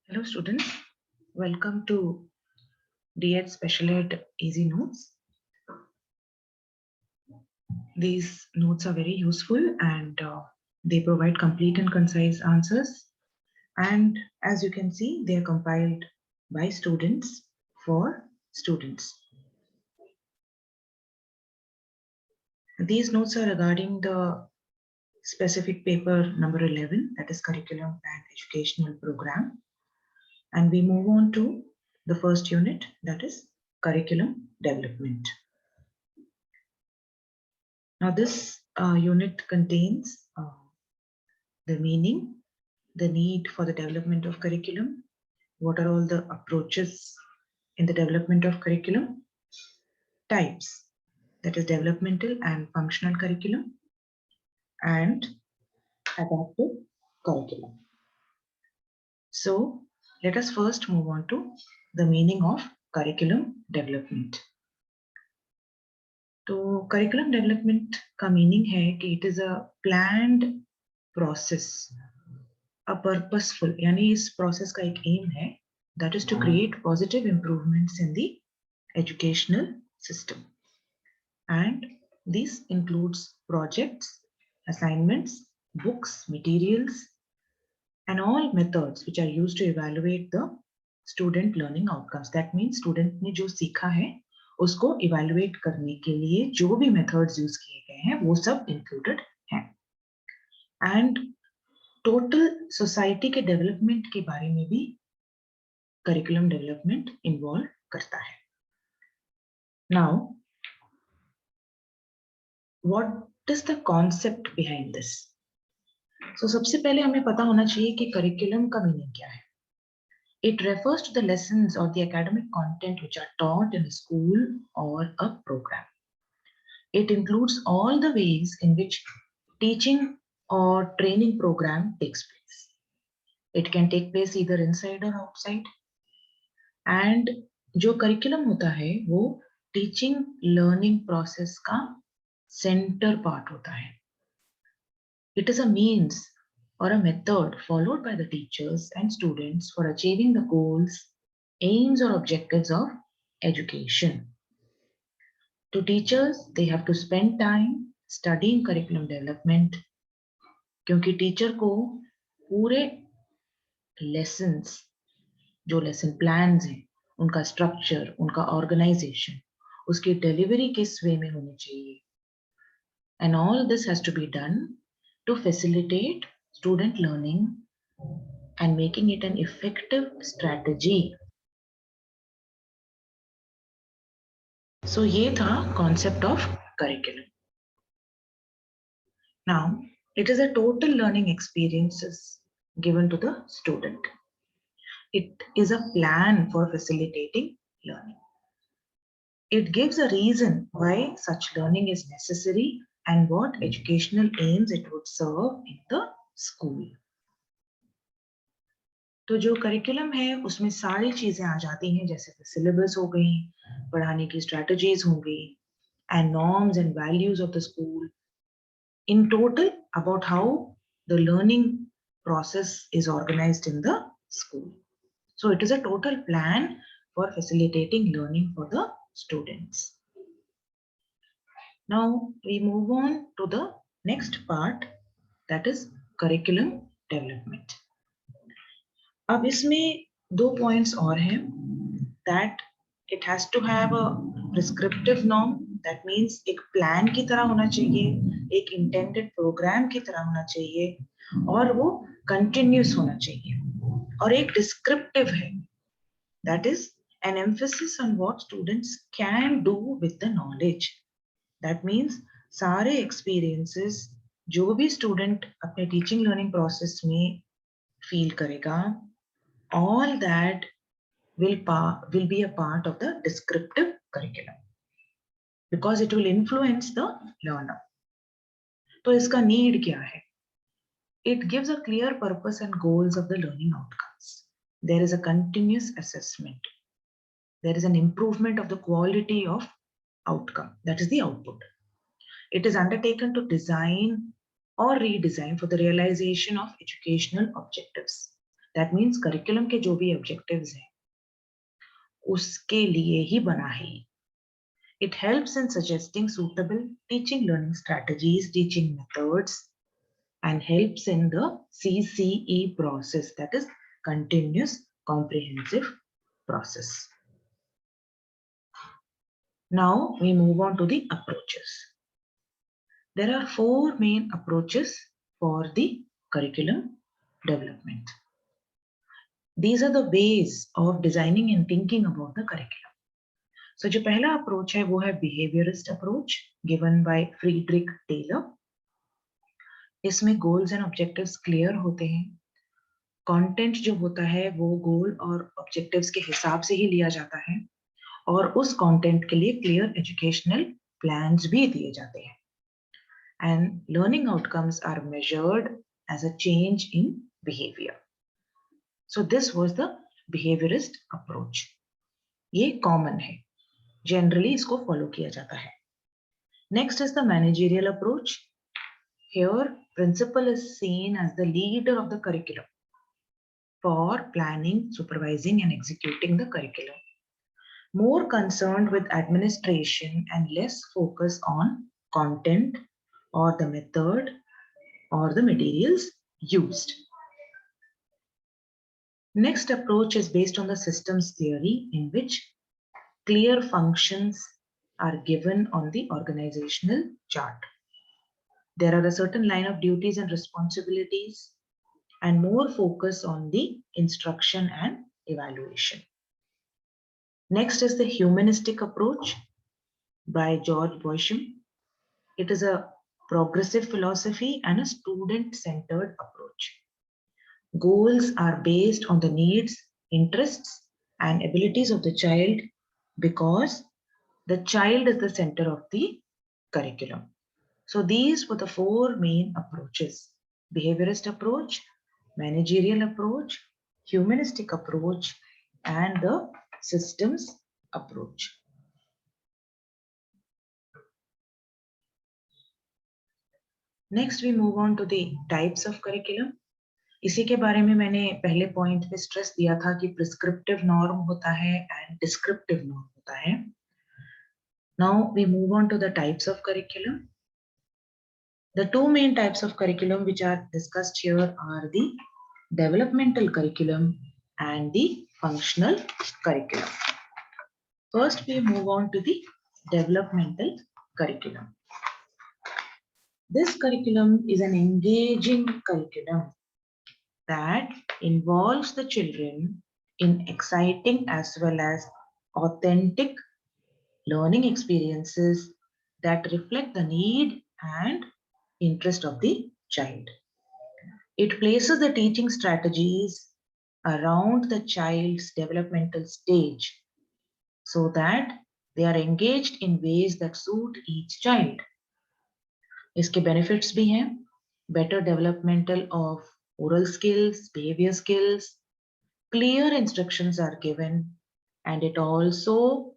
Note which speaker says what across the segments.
Speaker 1: Hello students, welcome to D.Ed Special Ed Easy Notes. These notes are very useful and they provide complete and concise answers. And as you can see, they are compiled by students for students. These notes are regarding the specific paper number 11, that is Curriculum and Educational Program. And we move on to the first unit, that is Curriculum Development. Now this unit contains the meaning, the need for the development of curriculum, what are all the approaches in the development of curriculum, types, that is developmental and functional curriculum, and adaptive curriculum. So let us first move on to the meaning of curriculum development. तो curriculum development का meaning है कि it is a planned process, a purposeful, यानी इस process का एक aim है, that is to create positive improvements in the educational system. And this includes projects, assignments, books, materials, and all methods which are used to evaluate the student learning outcomes. That means student ने जो सीखा है उसको evaluate करने के लिए जो भी methods use किए गए हैं वो सब included हैं. And total society के development के बारे में भी curriculum development involve करता है. Now, what is the concept behind this? So सबसे पहले हमें पता होना चाहिए कि curriculum का meaning क्या है. It refers to the lessons or the academic content which are taught in a school or a program. It includes all the ways in which teaching or training program takes place. It can take place either inside or outside. And जो curriculum होता है वो teaching learning process का center part होता है. It is a means or a method followed by the teachers and students for achieving the goals, aims or objectives of education. To teachers, they have to spend time studying curriculum development क्योंकि teacher को पूरे lessons, जो lesson plans हैं, उनका structure, उनका organization, उसकी delivery किस way में होनी चाहिए. And all this has to be done to facilitate student learning and making it an effective strategy. So ये था concept of curriculum. Now, it is a total learning experiences given to the student. It is a plan for facilitating learning. It gives a reason why such learning is necessary and what educational aims it would serve in the school. तो जो curriculum है उसमें सारी चीजें आ जाती हैं जैसे syllabus हो गई, पढ़ाने की स्ट्रेटजीज होंगी, and norms and values of the school. In total, about how the learning process is organized in the school. So it is a total plan for facilitating learning for the students. Now we move on to the next part, that is curriculum development. अब इसमें दो points और हैं, that it has to have a prescriptive norm, that means एक plan की तरह होना चाहिए, एक intended program की तरह होना चाहिए, और वो continuous होना चाहिए, और एक descriptive है, that is an emphasis on what students can do with the knowledge. That means सारे experiences जो भी student अपने teaching learning process में feel करेगा, all that will be a part of the descriptive curriculum because it will influence the learner. तो इसका need क्या है? It gives a clear purpose and goals of the learning outcomes. There is a continuous assessment. There is an improvement of the quality of outcome, that is the output. It is undertaken to design or redesign for the realization of educational objectives. That means curriculum के जो भी objectives हैं उसके लिए ही बना है. It helps in suggesting suitable teaching learning strategies, teaching methods, and helps in the CCE process, that is continuous comprehensive process. Now we move on to the approaches. There are 4 main approaches for the curriculum development. These are the ways of designing and thinking about the curriculum. So जो पहला approach है वो है behaviorist approach given by Friedrich Taylor. इसमें goals and objectives clear होते हैं. Content जो होता है वो goal और objectives के हिसाब से ही लिया जाता है और उस content के लिए clear educational plans भी दिए जाते हैं. And learning outcomes are measured as a change in behavior. So this was the behaviorist approach. ये common है. Generally इसको follow किया जाता है. Next is the managerial approach. Here, principal is seen as the leader of the curriculum for planning, supervising, and executing the curriculum. More concerned with administration and less focus on content or the method or the materials used. Next approach is based on the systems theory, in which clear functions are given on the organizational chart. There are a certain line of duties and responsibilities and more focus on the instruction and evaluation. Next is the humanistic approach by George Boisham. It is a progressive philosophy and a student-centered approach. Goals are based on the needs, interests, and abilities of the child because the child is the center of the curriculum. So these were the 4 main approaches: behaviorist approach, managerial approach, humanistic approach, and the systems approach. Next we move on to the types of curriculum. इसी के बारे में मैंने पहले point पे stress दिया था कि प्रिस्क्रिप्टिव नॉर्म होता है एंड डिस्क्रिप्टिव नॉर्म होता है. Now we move on to the types of curriculum. The 2 main types of curriculum which are discussed here are the developmental curriculum and the functional curriculum. First we move on to the developmental curriculum. This curriculum is an engaging curriculum that involves the children in exciting as well as authentic learning experiences that reflect the need and interest of the child. It places the teaching strategies around the child's developmental stage so that they are engaged in ways that suit each child. इसके benefits भी हैं: better developmental of oral skills, behavior skills, clear instructions are given, and it also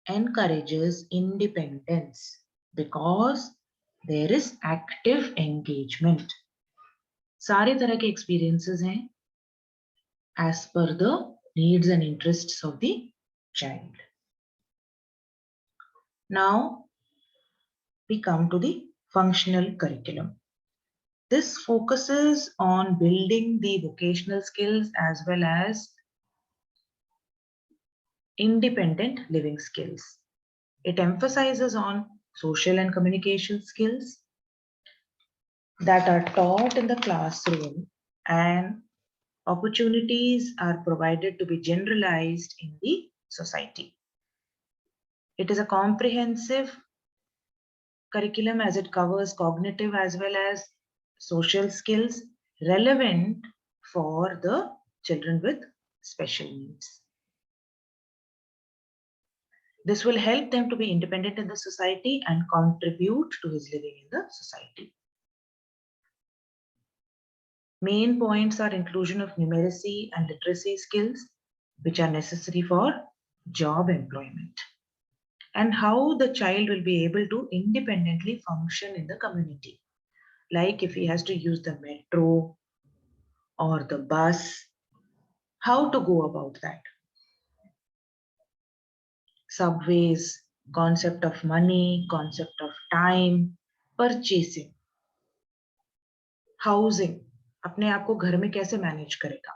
Speaker 1: encourages independence because there is active engagement. सारे तरह के experiences हैं as per the needs and interests of the child. Now we come to the functional curriculum. This focuses on building the vocational skills as well as independent living skills. It emphasizes on social and communication skills that are taught in the classroom, and opportunities are provided to be generalized in the society. It is a comprehensive curriculum as it covers cognitive as well as social skills relevant for the children with special needs. This will help them to be independent in the society and contribute to his living in the society. Main points are inclusion of numeracy and literacy skills, which are necessary for job employment, and how the child will be able to independently function in the community. Like if he has to use the metro or the bus. How to go about that? Subways, concept of money, concept of time, purchasing, housing, अपने आप को घर में कैसे manage करेगा,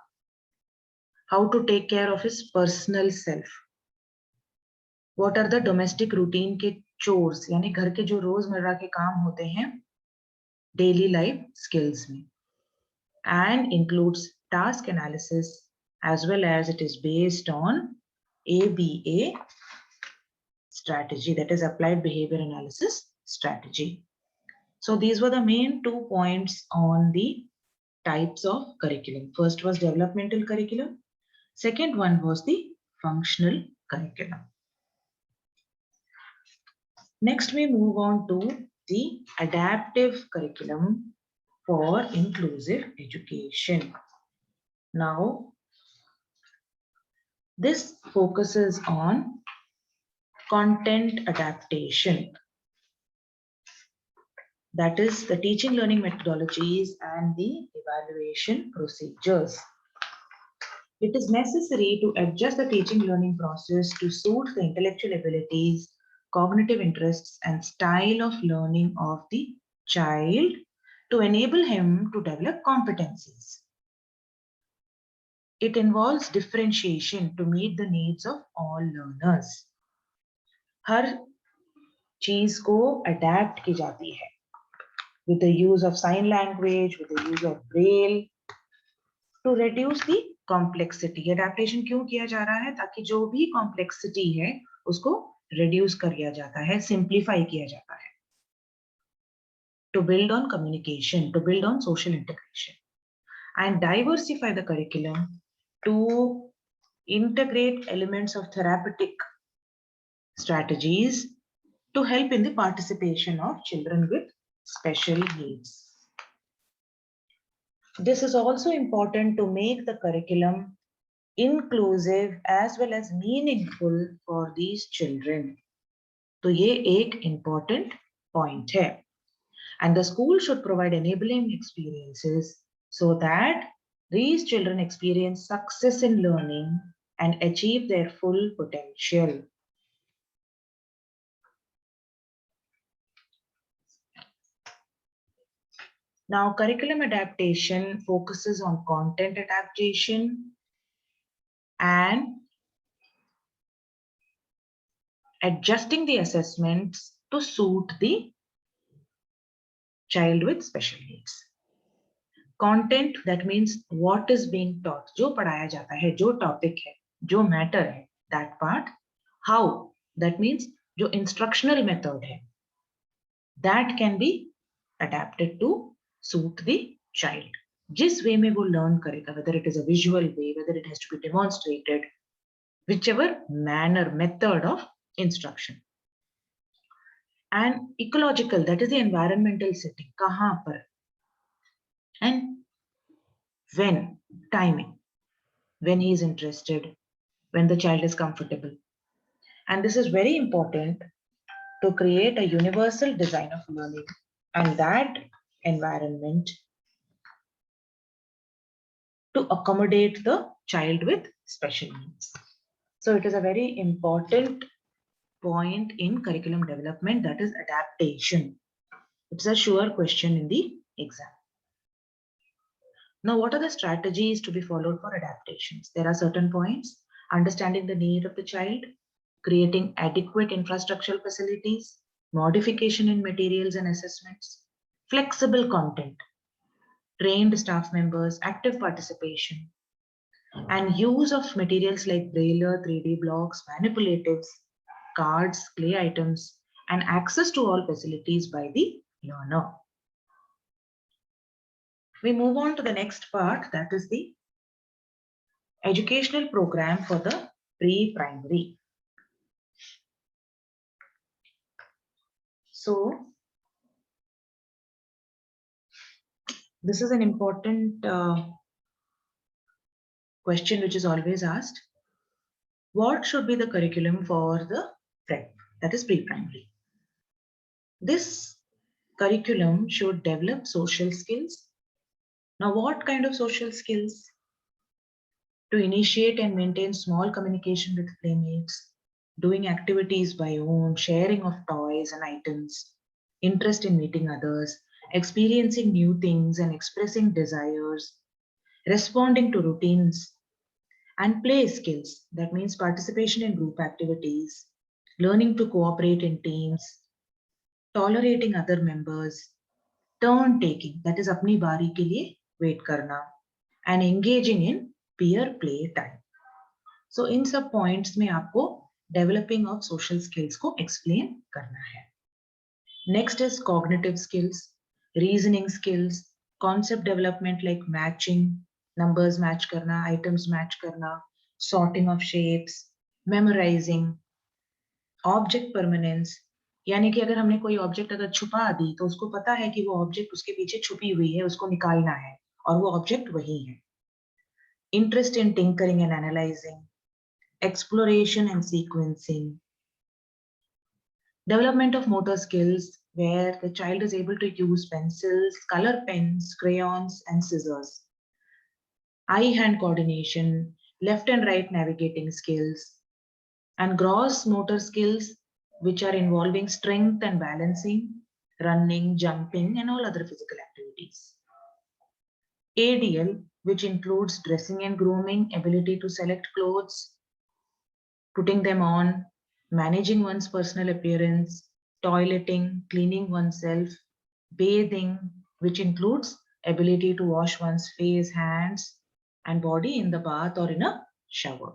Speaker 1: how to take care of his personal self, what are the domestic routine के chores, यानी घर के जो रोजमर्रा के काम होते हैं daily life skills में, and includes task analysis as well as it is based on ABA strategy, that is applied behavior analysis strategy. So these were the main 2 points on the types of curriculum. First was developmental curriculum. Second one was the functional curriculum. Next, we move on to the adaptive curriculum for inclusive education. Now, this focuses on content adaptation. That is the teaching learning methodologies and the evaluation procedures. It is necessary to adjust the teaching learning process to suit the intellectual abilities, cognitive interests, and style of learning of the child to enable him to develop competencies. It involves differentiation to meet the needs of all learners. हर चीज को adapt की जाती है with the use of sign language, with the use of braille, to reduce the complexity. Adaptation क्यों किया जा रहा है? ताकि जो भी complexity है उसको reduce कर दिया जाता है, simplify किया जाता है. To build on communication, to build on social integration, and diversify the curriculum to integrate elements of therapeutic strategies to help in the participation of children with special needs. This is also important to make the curriculum inclusive as well as meaningful for these children. तो ये एक important point है. And the school should provide enabling experiences so that these children experience success in learning and achieve their full potential. Now, curriculum adaptation focuses on content adaptation and adjusting the assessments to suit the child with special needs. Content, that means what is being taught, जो पढ़ाया जाता है, जो topic है, जो matter है, that part. How, that means जो instructional method है, that can be adapted to suit the child. जिस way में वो learn करेगा, whether it is a visual way, whether it has to be demonstrated, whichever manner, method of instruction. And ecological, that is the environmental setting, कहाँ पर, and when, timing, when he is interested, when the child is comfortable. And this is very important to create a universal design of learning and that environment to accommodate the child with special needs. So it is a very important point in curriculum development, that is adaptation. It's a sure question in the exam. Now, what are the strategies to be followed for adaptations? There are certain points: understanding the need of the child, creating adequate infrastructural facilities, modification in materials and assessments, flexible content, trained staff members, active participation, and use of materials like Braille, 3D blocks, manipulatives, cards, clay items, and access to all facilities by the learner. We move on to the next part, that is the educational program for the pre-primary. So, this is an important question which is always asked. What should be the curriculum for the prep, that is pre-primary? This curriculum should develop social skills, Now, what kind of social skills? To initiate and maintain small communication with playmates, doing activities by own, sharing of toys and items, interest in meeting others, experiencing new things and expressing desires, responding to routines, and play skills. That means participation in group activities, learning to cooperate in teams, tolerating other members, turn taking, that is अपनी बारी के लिए wait करना, and engaging in peer play time. So इन सब points में आपको developing of social skills को explain करना है. Next is cognitive skills, reasoning skills, concept development like matching, numbers match करना, items match करना, sorting of shapes, memorizing, object permanence, यानी कि अगर हमने कोई ऑब्जेक्ट अगर छुपा दी तो उसको पता है कि वो ऑब्जेक्ट उसके पीछे छुपी हुई है, उसको निकालना है और वो ऑब्जेक्ट वही है. Interest in tinkering and analysing, exploration and sequencing, development of motor skills where the child is able to use pencils, color pens, crayons and scissors, eye hand coordination, left and right navigating skills, and gross motor skills which are involving strength and balancing, running, jumping and all other physical activities. ADL, which includes dressing and grooming, ability to select clothes, putting them on, managing one's personal appearance, toileting, cleaning oneself, bathing, which includes ability to wash one's face, hands, and body in the bath or in a shower.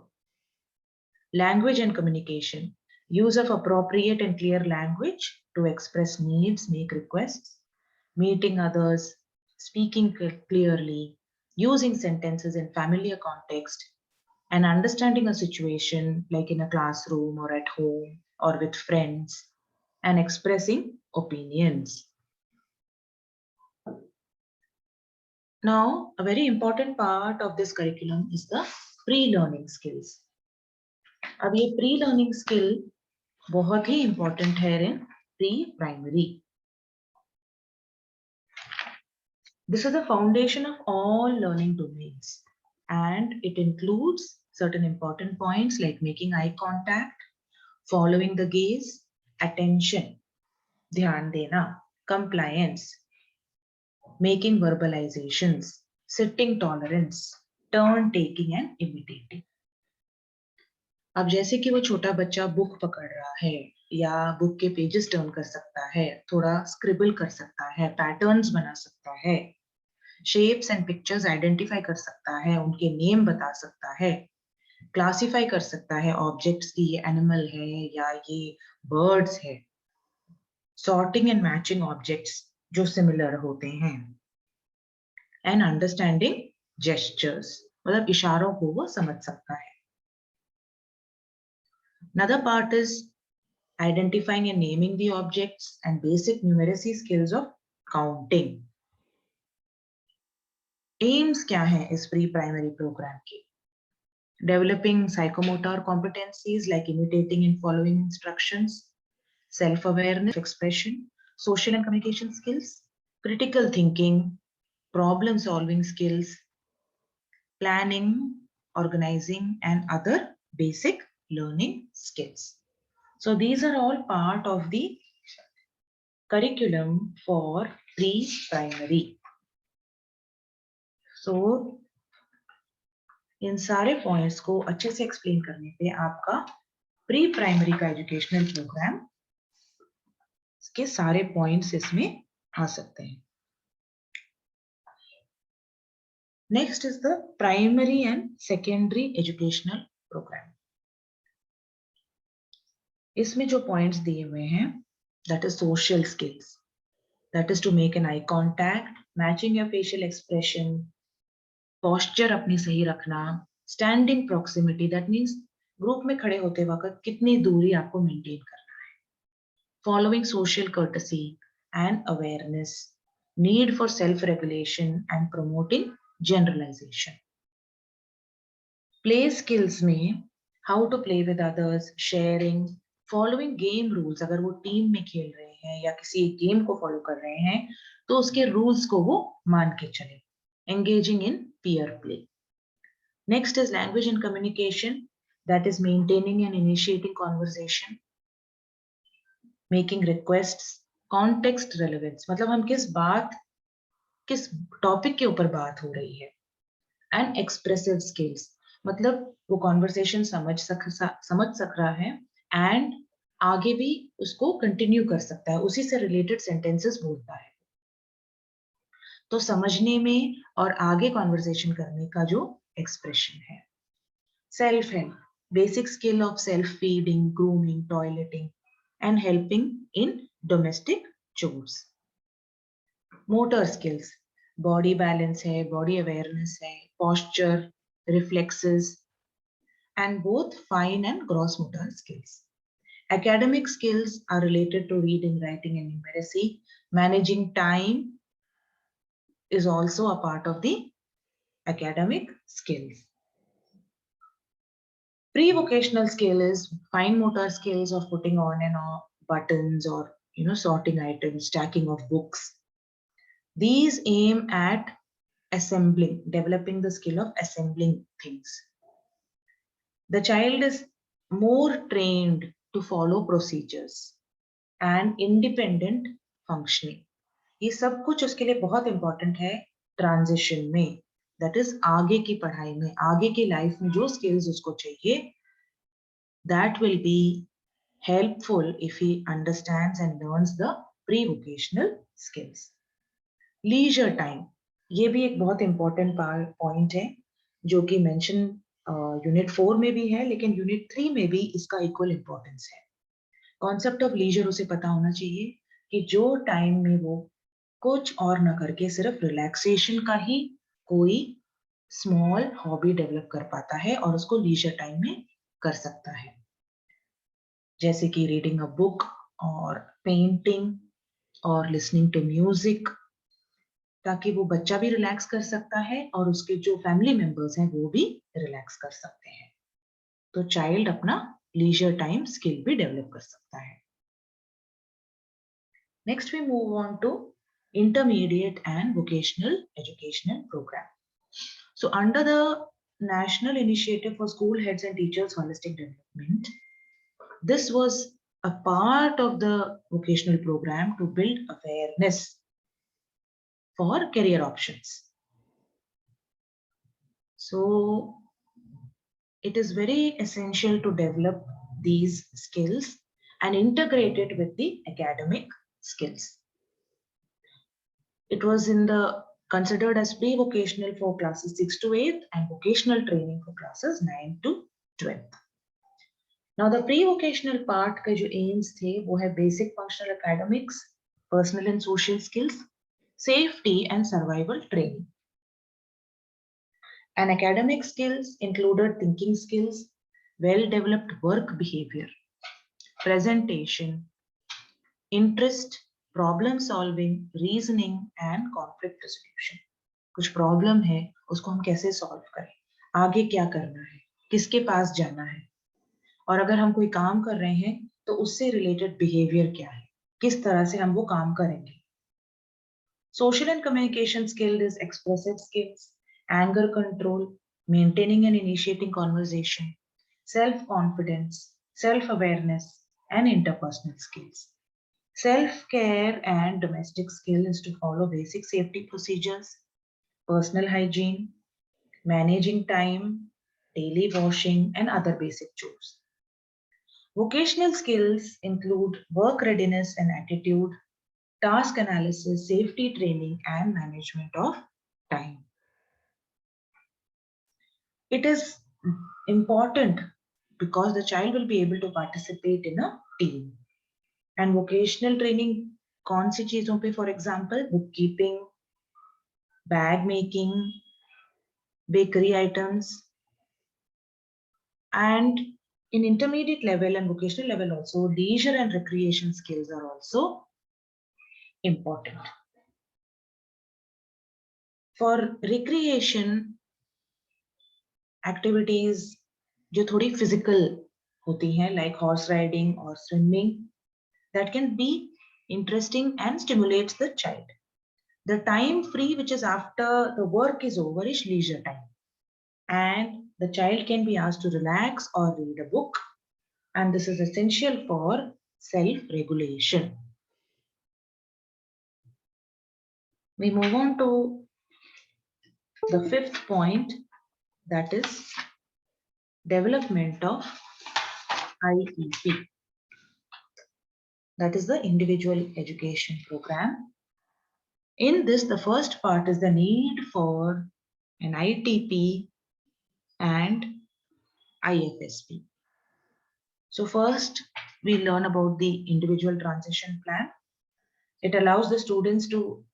Speaker 1: Language and communication, use of appropriate and clear language to express needs, make requests, meeting others, speaking clearly, using sentences in familiar context, and understanding a situation like in a classroom or at home or with friends, and expressing opinions. Now, a very important part of this curriculum is the pre-learning skills. अब ये pre-learning skill बहुत ही important है in pre-primary. This is the foundation of all learning domains, and it includes certain important points like making eye contact, following the gaze, attention, ध्यान देना, compliance, making verbalizations, sitting tolerance, turn taking and imitating. अब जैसे कि वो छोटा बच्चा book पकड़ रहा है या बुक के पेजेस टर्न कर सकता है, थोड़ा स्क्रिबल कर सकता है, पैटर्न्स बना सकता है, शेप्स एंड पिक्चर्स आइडेंटिफाई कर सकता है, उनके नेम बता सकता है, क्लासिफाई कर सकता है ऑब्जेक्ट्स की ये एनिमल है या ये बर्ड्स है, सॉर्टिंग एंड मैचिंग ऑब्जेक्ट्स जो सिमिलर होते हैं, एंड अंडरस्टैंडिंग जेस्चर्स, मतलब इशारों को वो समझ सकता है. Another part is identifying and naming the objects and basic numeracy skills of counting. Aims क्या है इस pre-primary program के? Developing psychomotor competencies like imitating and following instructions, self-awareness, expression, social and communication skills, critical thinking, problem-solving skills, planning, organizing, and other basic learning skills. So these are all part of the curriculum for pre-primary. So इन सारे points को अच्छे से explain करने पे आपका pre primary का educational programme के सारे पॉइंट्स इसमें आ सकते हैं. Next is the primary and secondary educational programme. इसमें जो पॉइंट्स दिए हुए हैं, that is social skills, that is to make an eye contact, matching your facial expression, posture अपनी सही रखना, standing proximity, that means group में खड़े होते वक्त कितनी दूरी आपको मेंटेन करना है, following social courtesy and awareness, need for self regulation and promoting generalisation. Play skills में how to play with others, sharing, following game rules, अगर वो टीम में खेल रहे हैं या किसी एक गेम को फॉलो कर रहे हैं तो उसके रूल्स को वो मान के चले. engaging in peer play. Next is language and communication, that is maintaining and initiating conversation, making requests, context relevance, मतलब हम किस टॉपिक के ऊपर बात हो रही है, एंड एक्सप्रेसिव स्किल्स, मतलब वो कॉन्वर्सेशन समझ सक रहा है एंड आगे भी उसको कंटिन्यू कर सकता है, उसी से रिलेटेड सेंटेंसेस बोलता है। तो समझने में और आगे कॉन्वर्सेशन करने का जो एक्सप्रेशन है। Self help, basic skill of self feeding, grooming, toileting and helping in domestic chores. Motor skills, body balance है, बॉडी अवेयरनेस है, posture, reflexes, and both fine and gross motor skills. Academic skills are related to reading, writing, and numeracy. Managing time is also a part of the academic skills. Pre-vocational skill is fine motor skills of putting on and off buttons, or sorting items, stacking of books. These aim at assembling, developing the skill of assembling things. The child is more trained to follow procedures and independent functioning. ये सब कुछ उसके लिए बहुत important है transition में, that is आगे की पढ़ाई में, आगे की लाइफ में जो स्किल्स उसको चाहिए, that will be helpful if he understands and learns the pre vocational skills. Leisure time, ये भी एक बहुत इंपॉर्टेंट पॉइंट है जो कि मेंशन यूनिट 4 में भी है, लेकिन यूनिट 3 में भी इसका इक्वल इंपॉर्टेंस है. कॉन्सेप्ट ऑफ लीजर उसे पता होना चाहिए कि जो टाइम में वो कुछ और ना करके सिर्फ रिलैक्सेशन का ही कोई स्मॉल हॉबी डेवलप कर पाता है और उसको लीजर टाइम में कर सकता है, जैसे कि रीडिंग अ बुक और पेंटिंग और लिसनिंग टू म्यूजिक, ताकि वो बच्चा भी रिलैक्स कर सकता है और उसके जो फैमिली मेंबर्स हैं वो भी रिलैक्स कर सकते हैं. तो चाइल्ड अपना लीजर टाइम स्किल भी डेवलप कर सकता है. Next we move on to intermediate and vocational educational program. So under the National Initiative for School Heads and Teachers Holistic Development, this was a part of the vocational program to build awareness for career options. So it is very essential to develop these skills and integrate it with the academic skills. It was considered as pre-vocational for classes 6 to 8 and vocational training for classes 9 to 12. Now the pre-vocational part के जो aims थे वो है basic functional academics, personal and social skills, safety and survival training. And academic skills included thinking skills, well-developed work behavior, presentation, interest, problem solving, reasoning and conflict resolution. कुछ problem है उसको हम कैसे सॉल्व करें, आगे क्या करना है, किसके पास जाना है, और अगर हम कोई काम कर रहे हैं तो उससे रिलेटेड बिहेवियर क्या है, किस तरह से हम वो काम करेंगे. Social and communication skill is expressive skills, anger control, maintaining and initiating conversation, self confidence, self awareness and interpersonal skills. Self-care and domestic skill is to follow basic safety procedures, personal hygiene, managing time, daily washing, and other basic chores. Vocational skills include work readiness and attitude, task analysis, safety training, and management of time. It is important because the child will be able to participate in a team. And vocational training कौन सी चीजों पे, for example book keeping, bag making, bakery items. And in intermediate level and vocational level also leisure and recreation skills are also important. For recreation activities जो थोड़ी physical होती हैं, like horse riding or swimming, that can be interesting and stimulates the child. The time free, which is after the work is over, is leisure time. And the child can be asked to relax or read a book. And this is essential for self-regulation. We move on to the fifth point, that is development of IEP. That is the individual education program. In this, the first part is the need for an ITP and IFSP. So first, we learn about the individual transition plan. It allows the students to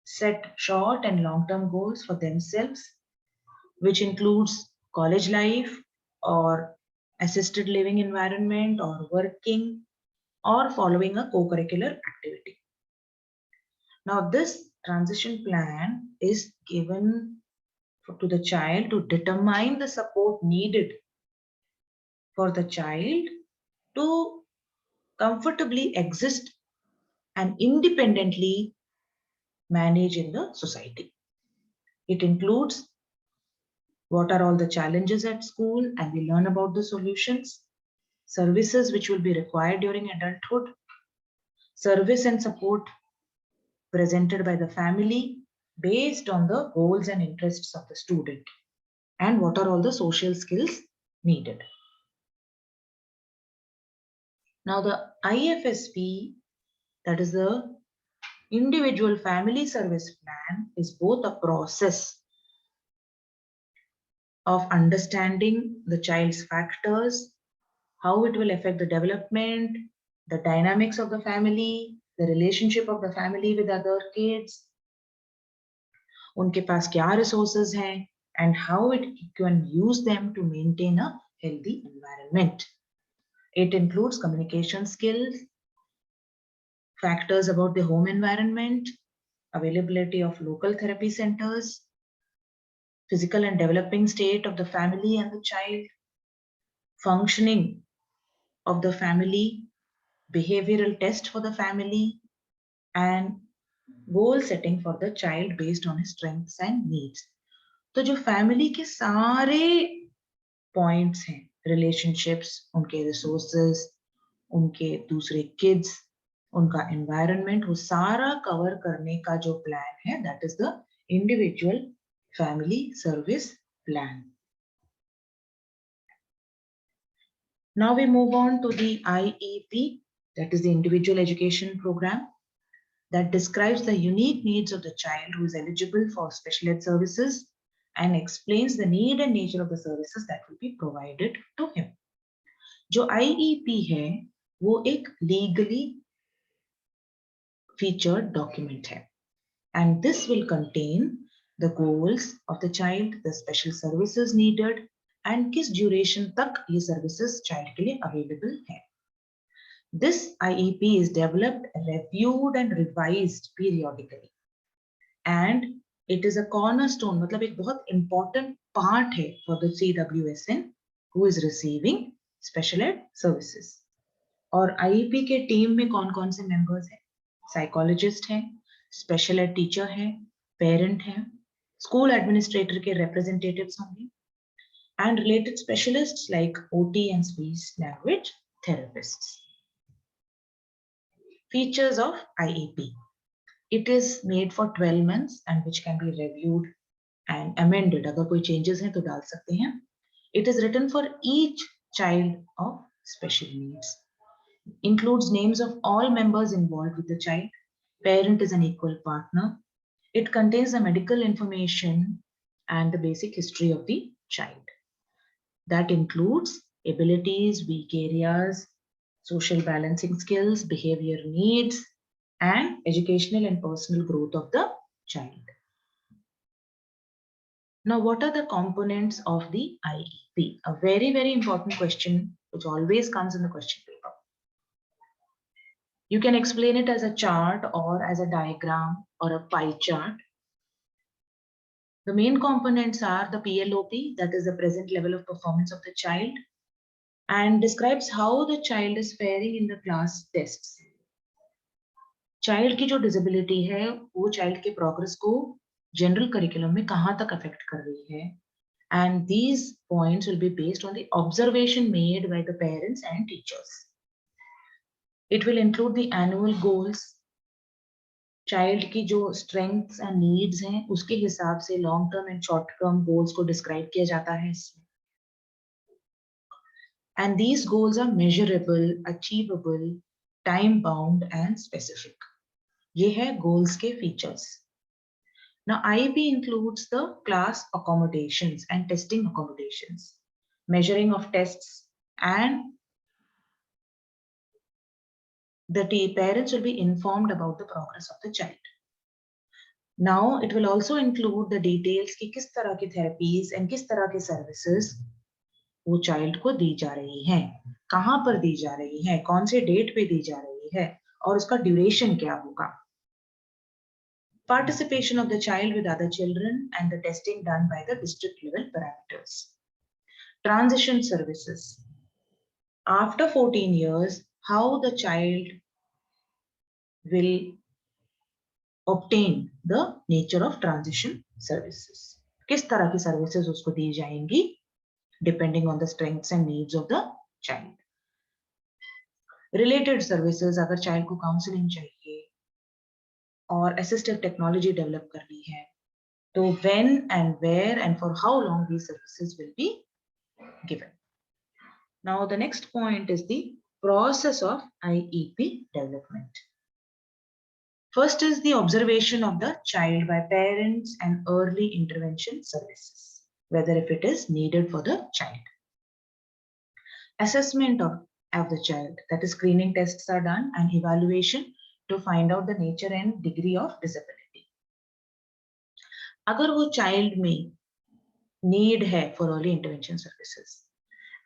Speaker 1: set short and long-term goals for themselves, which includes college life or assisted living environment or working or following a co-curricular activity. Now, this transition plan is given to the child to determine the support needed for the child to comfortably exist and independently manage in the society. It includes what are all the challenges at school, and we learn about the solutions, services which will be required during adulthood, service and support presented by the family based on the goals and interests of the student, and what are all the social skills needed. Now the IFSP, that is the individual family service plan, is both a process of understanding the child's factors, how it will affect the development, the dynamics of the family, the relationship of the family with other kids, उनके पास क्या resources हैं, and how it can use them to maintain a healthy environment. It includes communication skills, factors about the home environment, availability of local therapy centers, physical and developing state of the family and the child, functioning of the family, behavioral test for the family, and goal setting for the child based on his strengths and needs. तो जो family के सारे points हैं, relationships, उनके resources, उनके दूसरे kids, उनका environment, वो सारा cover करने का जो plan है, that is the individual family service plan. Now we move on to the IEP, that is the individual education program, that describes the unique needs of the child who is eligible for special ed services and explains the need and nature of the services that will be provided to him. जो IEP है, वो एक legally featured document है, and this will contain the goals of the child, the special services needed, and किस duration तक ये services child के लिए available है. This IEP is developed, reviewed, and revised periodically, and it is a cornerstone, मतलब एक बहुत important part है for the CWSN who is receiving special ed services. और IEP के टीम में कौन-कौन से members हैं? Psychologist हैं, special ed teacher हैं, parent हैं, school administrator के representatives होंगे, and related specialists like OT and speech language therapists. Features of IEP. It is made for 12 months and which can be reviewed and amended. अगर कोई changes हैं तो डाल सकते हैं. It is written for each child of special needs. Includes names of all members involved with the child. Parent is an equal partner. It contains the medical information and the basic history of the child. That includes abilities, weak areas, social balancing skills, behavior needs, and educational and personal growth of the child. Now, what are the components of the IEP? A very, very important question which always comes in the question paper. You can explain it as a chart or as a diagram or a pie chart. The main components are the PLOP, that is the present level of performance of the child, and describes how the child is faring in the class tests. Child की जो disability है वो child के progress को general curriculum में कहाँ तक affect कर रही है, and these points will be based on the observation made by the parents and teachers. It will include the annual goals, child की जो स्ट्रेंथ्स एंड नीड्स हैं उसके हिसाब से long term and short term goals को describe किया जाता है इसमें. And these goals are measurable, achievable, time bound and specific. ये है गोल्स के features. Now, IEP includes the class accommodations and testing accommodations, measuring of tests, and the parents will be informed about the progress of the child. Now, it will also include the details कि किस तरह की therapies and किस तरह के services वो child को दी जा रही हैं, कहाँ पर दी जा रही हैं, कौन से डेट पे दी जा रही है और उसका ड्यूरेशन क्या होगा. Participation of the child with other children and the testing done by the district level parameters. Transition services. After 14 years, how the child will obtain the nature of transition services. किस तरह की services उसको दी जाएंगी depending on the strengths and needs of the child. Related services, अगर child को counseling चाहिए और assistive technology develop करनी है, तो when and where and for how long these services will be given. Now the next point is the process of IEP development. First is the observation of the child by parents and early intervention services, whether if it is needed for the child. Assessment of the child, that is screening tests are done and evaluation to find out the nature and degree of disability. अगर वो child में need है for early intervention services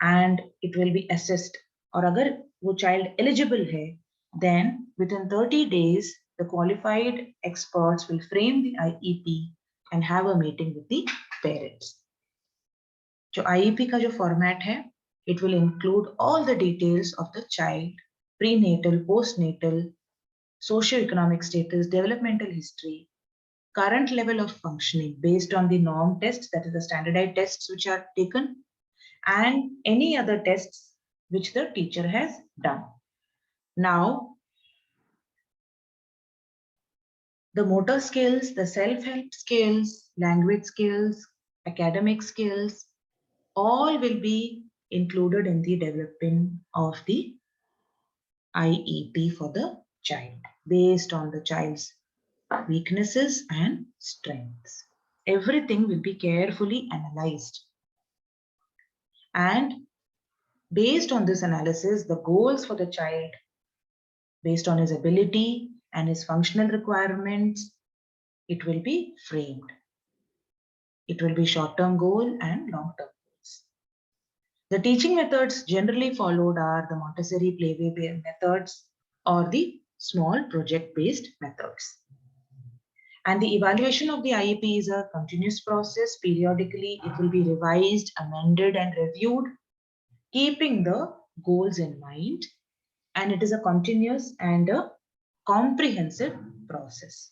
Speaker 1: and it will be assessed, और अगर वो child eligible है, then within 30 days the qualified experts will frame the IEP and have a meeting with the parents. जो IEP का जो format है, it will include all the details of the child, prenatal, postnatal, socio-economic status, developmental history, current level of functioning based on the norm tests, that is the standardized tests which are taken, and any other tests which the teacher has done. Now, the motor skills, the self-help skills, language skills, academic skills, all will be included in the development of the IEP for the child based on the child's weaknesses and strengths. Everything will be carefully analyzed. And based on this analysis, the goals for the child, based on his ability and his functional requirements, it will be framed. It will be short-term goal and long-term goals. The teaching methods generally followed are the Montessori Playway methods or the small project-based methods. And the evaluation of the IEP is a continuous process. Periodically, it will be revised, amended, and reviewed, keeping the goals in mind. And it is a continuous and a comprehensive process.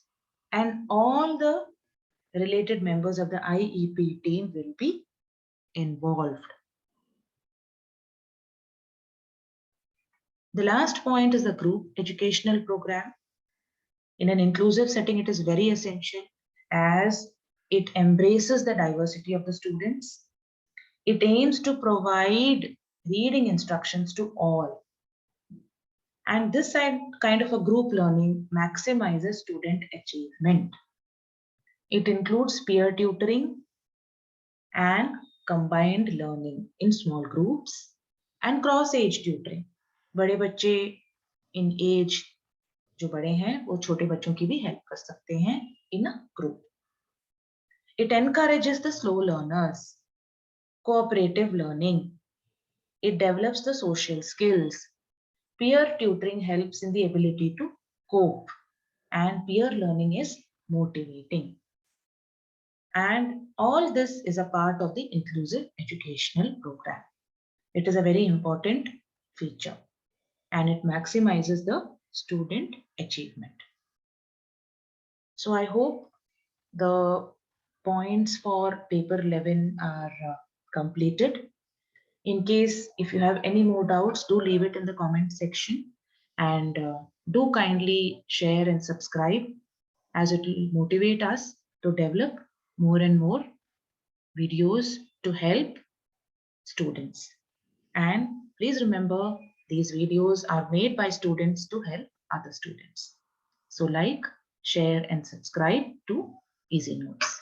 Speaker 1: And all the related members of the IEP team will be involved. The last point is the group educational program. In an inclusive setting, it is very essential as it embraces the diversity of the students. It aims to provide reading instructions to all. And this kind of a group learning maximizes student achievement. It includes peer tutoring and combined learning in small groups and cross-age tutoring. बड़े बच्चे in age जो बड़े हैं वो छोटे बच्चों की भी हेल्प कर सकते हैं in a group. It encourages the slow learners, cooperative learning. It develops the social skills. Peer tutoring helps in the ability to cope, and peer learning is motivating. And all this is a part of the inclusive educational program. It is a very important feature and it maximizes the student achievement. So I hope the points for paper 11 are completed. In case if you have any more doubts, do leave it in the comment section, and do kindly share and subscribe, as it will motivate us to develop more and more videos to help students. And please remember, these videos are made by students to help other students. So like, share and subscribe to Easy Notes.